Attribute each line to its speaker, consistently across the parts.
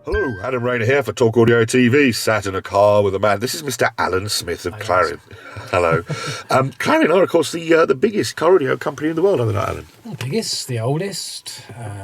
Speaker 1: Hello, Adam Rayner here for Talk Audio TV, sat in a car with a man. This is Mr. Alan Smith of Clarion. Hello. Clarion are, of course, the biggest car audio company in the world, are they not, Alan?
Speaker 2: The biggest, the oldest.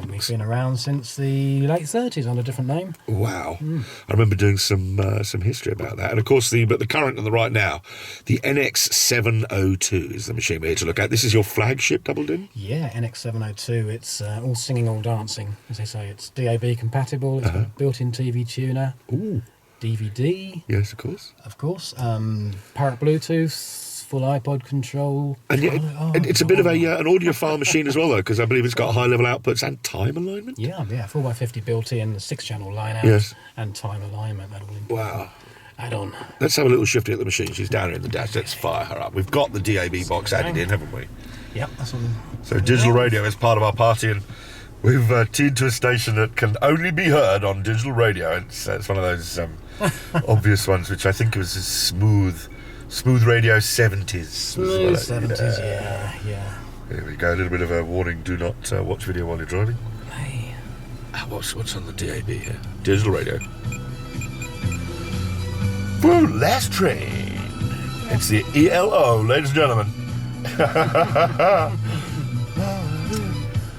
Speaker 2: We've been around since the late 30s under a different name.
Speaker 1: Wow. I remember doing some history about that. And, of course, the current on the right now, the NX702 is the machine we're here to look at. This is your flagship doubled-in?
Speaker 2: Yeah, NX702. It's all singing, all dancing, as they say. It's DAB compatible. It's got a built-in TV tuner.
Speaker 1: Ooh.
Speaker 2: DVD.
Speaker 1: Yes, of course.
Speaker 2: Of course. Parrot Bluetooth, full iPod control.
Speaker 1: And yet, it's a bit of an audiophile machine as well, though, because I believe it's got high-level outputs and time alignment?
Speaker 2: Yeah, 4x50 built-in, 6-channel line-out,
Speaker 1: yes,
Speaker 2: and time alignment.
Speaker 1: Wow.
Speaker 2: Add-on.
Speaker 1: Let's have a little shifty at the machine. She's down here in the dash. Let's fire her up. We've got the DAB box added in, haven't we?
Speaker 2: Yep, that's all.
Speaker 1: So digital radio is part of our party, and we've tuned to a station that can only be heard on digital radio. It's one of those obvious ones, which I think was a smooth radio 70s.
Speaker 2: Smooth 70s, yeah.
Speaker 1: Here we go. A little bit of a warning: do not watch video while you're driving.
Speaker 2: Hey.
Speaker 1: What's on the DAB here? Digital radio. Woo, last train. It's the ELO, ladies and gentlemen.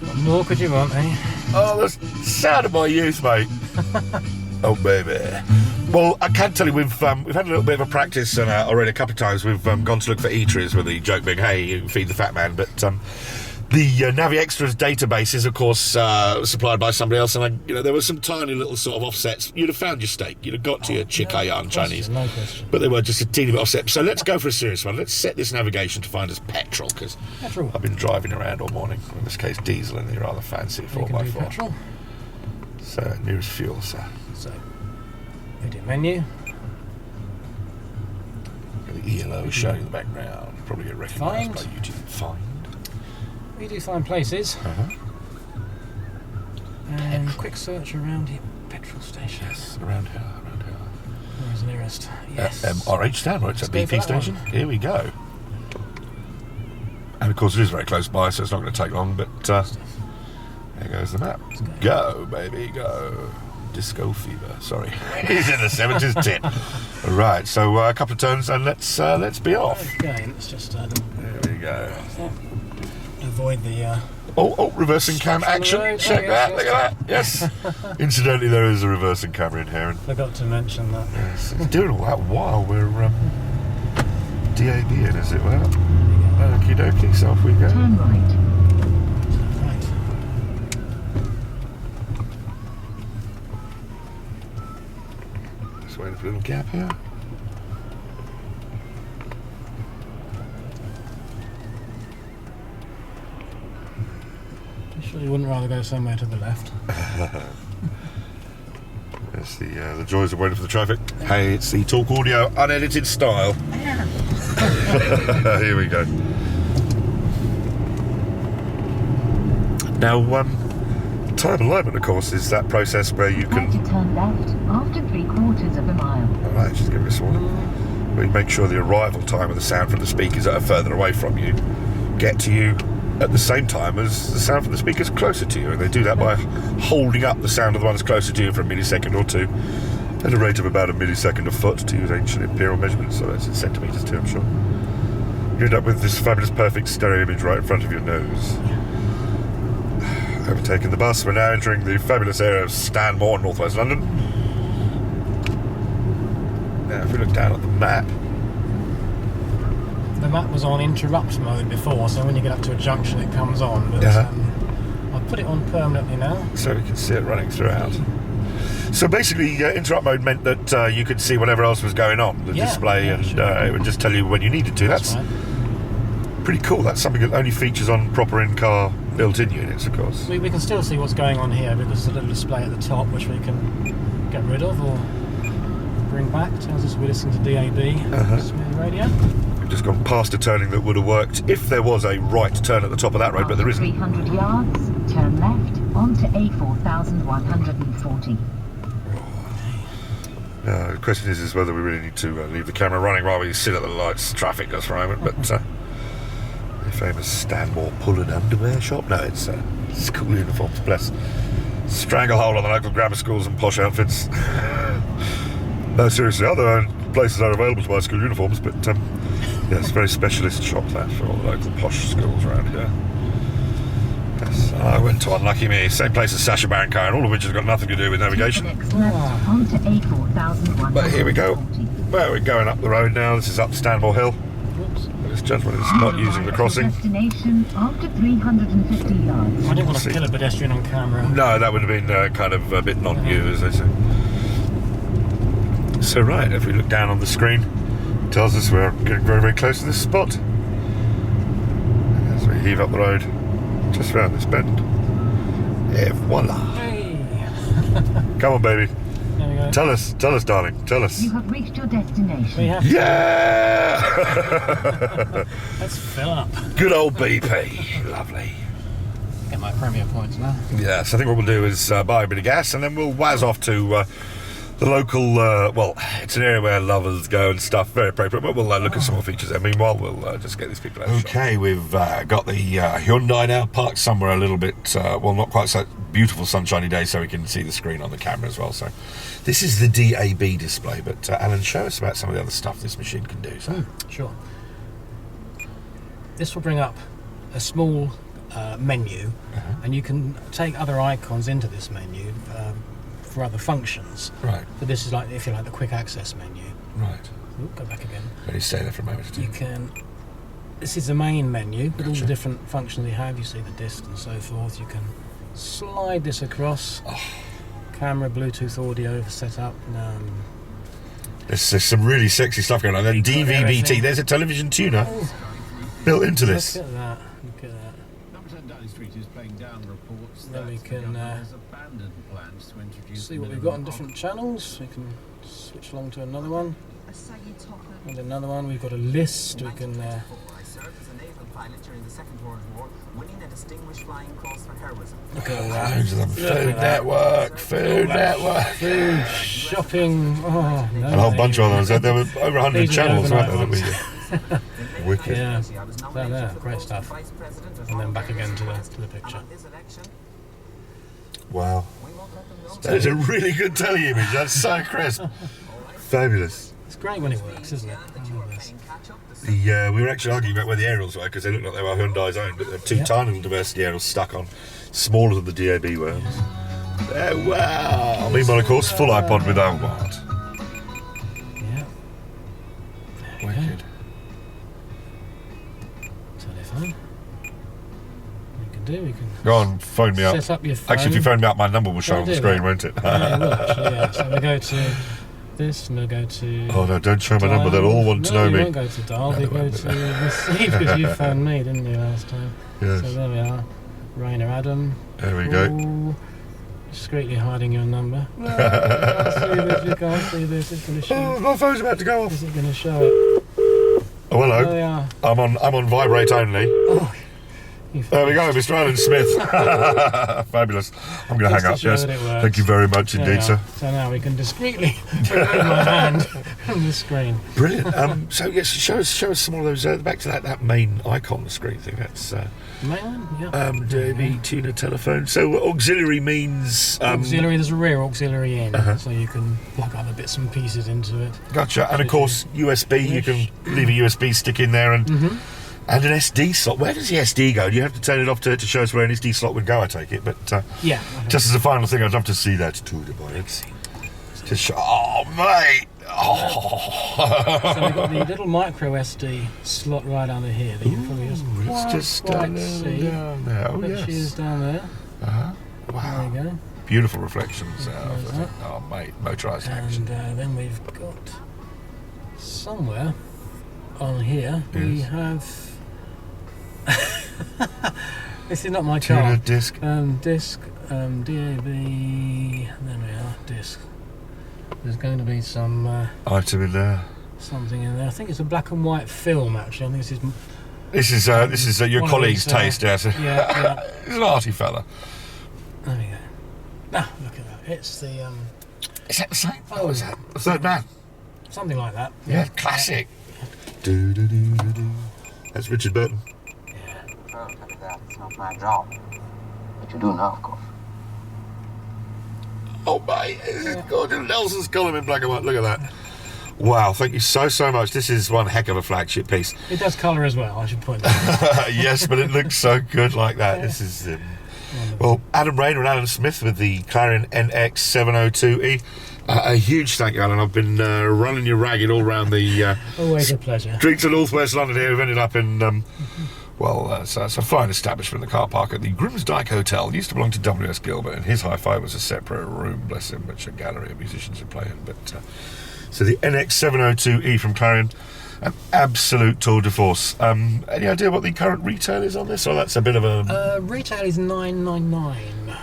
Speaker 2: What more could you want, eh?
Speaker 1: Oh, the sound of my youth, mate. Oh, baby. Well, I can tell you, we've had a little bit of a practice already a couple of times. We've gone to look for eateries with the joke being, hey, you feed the fat man. But the Navi Extras database is, of course, supplied by somebody else. And, there were some tiny little sort of offsets. You'd have found your steak. You'd have got to your Chikayan Chinese.
Speaker 2: No question.
Speaker 1: But they were just a teeny bit offset. So let's go for a serious one. Let's set this navigation to find us petrol, because I've been driving around all morning. In this case, diesel in the rather fancy 4x4.
Speaker 2: Petrol.
Speaker 1: So, nearest fuel, sir.
Speaker 2: So, video menu.
Speaker 1: The ELO is showing in the background. You probably get recognised by YouTube. Find.
Speaker 2: We do find places. And quick search around here. Petrol station.
Speaker 1: Yes, around here.
Speaker 2: Where's the nearest? Yes.
Speaker 1: RH stand, right? It's a BP station. Here we go. And of course it is very close by, so it's not going to take long, but there goes the map. Go, baby, go. Disco fever. Sorry. He's in the 70s tip. Right, so a couple of turns and let's be off.
Speaker 2: Okay, let's just
Speaker 1: there we go.
Speaker 2: Avoid the
Speaker 1: reversing cam action. Check that. Look at that. Yes. Incidentally, there is a reversing camera in here. And
Speaker 2: forgot to mention that.
Speaker 1: Yes, it's doing all that while we're DAB in, as it were. Okie dokie, so off we go.
Speaker 3: Turn right.
Speaker 1: Just waiting for a little gap here.
Speaker 2: You wouldn't rather go somewhere to the left?
Speaker 1: Yes, the joys of waiting for the traffic. Hey, it's the Talk Audio unedited style. Here we go. Now, time alignment, of course, is that process where you can...
Speaker 3: to turn left after 3/4 of a mile.
Speaker 1: Alright, just give me this one. We make sure the arrival time of the sound from the speakers that are further away from you get to you at the same time as the sound from the speakers closer to you, and they do that by holding up the sound of the ones closer to you for a millisecond or two at a rate of about a millisecond a foot, to use ancient imperial measurements, so that's in centimetres too, I'm sure. You end up with this fabulous perfect stereo image right in front of your nose. Overtaking the bus, we're now entering the fabulous area of Stanmore, northwest London. Now if we look down at the map,
Speaker 2: the map was on interrupt mode before, so when you get up to a junction it comes on, but I've put it on permanently now.
Speaker 1: So we can see it running throughout. So basically, interrupt mode meant that you could see whatever else was going on, the display, and it would just tell you when you needed to. That's right. Pretty cool. That's something that only features on proper in-car built-in units, of course.
Speaker 2: We can still see what's going on here because there's a little display at the top which we can get rid of or bring back. Tells us we're listening to DAB smooth radio.
Speaker 1: Just gone past a turning that would have worked if there was a right turn at the top of that road, but there isn't.
Speaker 3: 300 yards, turn left onto A4140.
Speaker 1: The question is whether we really need to leave the camera running while we sit at the lights, traffic just for a moment, but the famous Stanmore Pullen underwear shop? No, it's school uniforms, bless. stranglehold on the local grammar schools and posh outfits. No, seriously, other places are available to buy school uniforms, but yeah, it's a very specialist shop there for all the local posh schools around here. Yes, I went to Unlucky Me, same place as Sacha Baron Cohen, all of which has got nothing to do with navigation.
Speaker 3: Next left onto A4140.
Speaker 1: But here we go. Well, we're going up the road now. This is up Stanmore Hill.
Speaker 2: Whoops.
Speaker 1: This gentleman is not using the crossing.
Speaker 3: Destination after 350 yards.
Speaker 2: I didn't want to kill a pedestrian on camera.
Speaker 1: No, that would have been kind of a bit non-you, as they say. So right, if we look down on the screen, it tells us we're getting very, very close to this spot. As we heave up the road, just around this bend. Et voila.
Speaker 2: Hey.
Speaker 1: Come on, baby.
Speaker 2: There we go.
Speaker 1: Tell us, darling. Tell us.
Speaker 3: You have reached your destination.
Speaker 2: We have
Speaker 1: Yeah!
Speaker 2: Let's fill up.
Speaker 1: Good old BP. Lovely.
Speaker 2: Get my premier points now.
Speaker 1: Yes, I think what we'll do is buy a bit of gas and then we'll wazz off to the local, well, it's an area where lovers go and stuff, very appropriate, but we'll look at some more features there. Meanwhile, we'll just get these people out. Okay, we've got the Hyundai now parked somewhere a little bit, well, not quite so beautiful sunshiny day, so we can see the screen on the camera as well. So this is the DAB display, but Alan, show us about some of the other stuff this machine can do. So.
Speaker 2: Sure. This will bring up a small menu, and you can take other icons into this menu for other functions.
Speaker 1: Right.
Speaker 2: But this is like, if you like, the quick access menu.
Speaker 1: Right.
Speaker 2: Ooh, go back again.
Speaker 1: Let me stay there for a moment.
Speaker 2: You can. This is the main menu with all
Speaker 1: Gotcha.
Speaker 2: the different functions you have. You see the disc and so forth. You can slide this across. Camera, Bluetooth audio set up.
Speaker 1: There's some really sexy stuff going on. Then
Speaker 2: You've got
Speaker 1: DVB-T.
Speaker 2: everything.
Speaker 1: There's a television tuner built into this.
Speaker 2: Look at that. Look at that.
Speaker 4: Number 10 Downing Street is paying down reports
Speaker 2: Then we
Speaker 4: that the
Speaker 2: can,
Speaker 4: government has abandoned plans to introduce
Speaker 2: See what we've got on different channels. We can switch along to another one. And another one. We've got a list. We can.
Speaker 5: I served as a naval pilot during the Second World War, winning a distinguished flying cross for heroism.
Speaker 2: Look at all that.
Speaker 1: Loads of them. Food Network, Food Network.
Speaker 2: Food, shopping. Oh, no.
Speaker 1: And a whole bunch of others. There were over 100
Speaker 2: These are
Speaker 1: channels,
Speaker 2: overnight
Speaker 1: weren't there?
Speaker 2: ones.
Speaker 1: Wicked.
Speaker 2: Yeah. So there, great stuff. And then back again to the picture.
Speaker 1: Wow. That is a really good telly image. That's so crisp. Fabulous.
Speaker 2: It's great when it works, isn't it? I love this.
Speaker 1: We were actually arguing about where the aerials were because they looked like they were Hyundai's own, but they're two tiny little diversity aerials stuck on, smaller than the DAB were. Wow. Meanwhile, of course, full iPod with our what?
Speaker 2: Yeah.
Speaker 1: Wicked.
Speaker 2: Telephone. We can do. We can.
Speaker 1: Go on, phone me up.
Speaker 2: Set up your phone.
Speaker 1: Actually, if you phone me up, my number will show
Speaker 2: I'll
Speaker 1: on the
Speaker 2: do
Speaker 1: screen,
Speaker 2: that.
Speaker 1: won't it?
Speaker 2: Yeah, it will actually, yeah. So we'll go to this and we'll go to.
Speaker 1: Oh no, don't show my number, they'll all want to know
Speaker 2: you
Speaker 1: me.
Speaker 2: won't go to dial,
Speaker 1: No,
Speaker 2: you
Speaker 1: they
Speaker 2: go
Speaker 1: won't,
Speaker 2: to receive because you phoned me, didn't you, last time?
Speaker 1: Yes.
Speaker 2: So there we are. Rainer Adam.
Speaker 1: There we go.
Speaker 2: Ooh, discreetly hiding your number. No, you can't see this. It's going to
Speaker 1: Oh,
Speaker 2: show.
Speaker 1: my phone's about to go off.
Speaker 2: Is it going to show it?
Speaker 1: Oh, hello.
Speaker 2: There we are.
Speaker 1: I'm on vibrate only.
Speaker 2: Oh,
Speaker 1: There we go, Mr. Alan Smith. Fabulous. I'm going to hang
Speaker 2: Just to
Speaker 1: up.
Speaker 2: show
Speaker 1: Yes.
Speaker 2: that it works.
Speaker 1: Thank you very much
Speaker 2: there we
Speaker 1: indeed,
Speaker 2: are.
Speaker 1: sir.
Speaker 2: So now we can discreetly remove my hand from the screen.
Speaker 1: Brilliant. So yes, show us some more of those. Back to that main icon on the screen thing. That's
Speaker 2: Main one? Yeah.
Speaker 1: DAB tuner telephone. So auxiliary means
Speaker 2: Auxiliary, there's a rear auxiliary in, so you can plug other bits and pieces into it.
Speaker 1: Gotcha. And of course USB. You can leave a USB stick in there and an SD slot. Where does the SD go? Do you have to turn it off to show us where an SD slot would go? I take it, but
Speaker 2: Yeah.
Speaker 1: just as a final thing, I'd love to see that too, boys. To show. Oh, mate. Oh.
Speaker 2: So we've got the little micro SD slot right under here that you can probably just
Speaker 1: It's just
Speaker 2: quite see.
Speaker 1: down there. Oh,
Speaker 2: But she is
Speaker 1: yes.
Speaker 2: down there.
Speaker 1: Wow.
Speaker 2: There we go.
Speaker 1: Beautiful reflections.
Speaker 2: There's that.
Speaker 1: Oh, mate. Motorised action.
Speaker 2: And then we've got somewhere on here we have. This is not my
Speaker 1: Tuner
Speaker 2: chart.
Speaker 1: disc.
Speaker 2: Disc, DAB. There we are. Disc. There's going to be some
Speaker 1: Item in there.
Speaker 2: something in there. I think it's a black and white film. Actually, I think this is.
Speaker 1: This is your
Speaker 2: One of
Speaker 1: colleague's
Speaker 2: these,
Speaker 1: taste, yes.
Speaker 2: Yeah.
Speaker 1: He's an arty fella.
Speaker 2: There we go. Ah, look at that. It's the
Speaker 1: Is that the same?
Speaker 2: Oh,
Speaker 1: is that the Third Man?
Speaker 2: something like that.
Speaker 1: Yeah, classic. Do. That's Richard Burton.
Speaker 2: Yeah.
Speaker 5: Oh, look at that. It's not my job. But you do know, of course.
Speaker 2: Yeah.
Speaker 5: Well, look at that. It's not my job. But you do know, of course.
Speaker 2: Yeah.
Speaker 5: Well, look at that. It's not my job. But you do know, of course. Well, look at that. It's not my job. But you do know, of course.
Speaker 1: Oh, mate, this is gorgeous. Nelson's column in black and white. Look at that. Wow, thank you so much. This is one heck of a flagship piece.
Speaker 2: It does colour as well, I should point that out.
Speaker 1: Yes, but it looks so good like that. Yeah. This is... well, Adam Rayner and Alan Smith with the Clarion NX702E. A huge thank you, Alan. I've been running you ragged all around the...
Speaker 2: Always a pleasure.
Speaker 1: Streets of North West London here. We've ended up in... well, it's a fine establishment, the car park at the Grimsdyke Hotel. It used to belong to W.S. Gilbert, and his hi-fi was a separate room, bless him, which a gallery of musicians would play in. But so the NX702E from Clarion, an absolute tour de force. Any idea what the current retail is on this? Or that's a bit of a...
Speaker 2: retail is $999.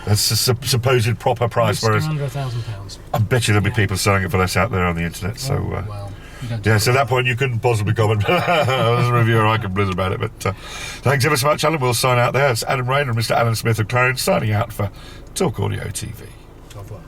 Speaker 1: That's a supposed proper price, whereas...
Speaker 2: under £1,000.
Speaker 1: I bet you there'll be people selling it for less out there on the internet, so...
Speaker 4: well,
Speaker 1: yeah, so at that point you couldn't possibly comment. As a reviewer, I can blizzard about it. But thanks ever so much, Alan. We'll sign out there. It's Adam Rayner and Mr. Alan Smith of Clarion signing out for Talk Audio TV.
Speaker 2: Au revoir.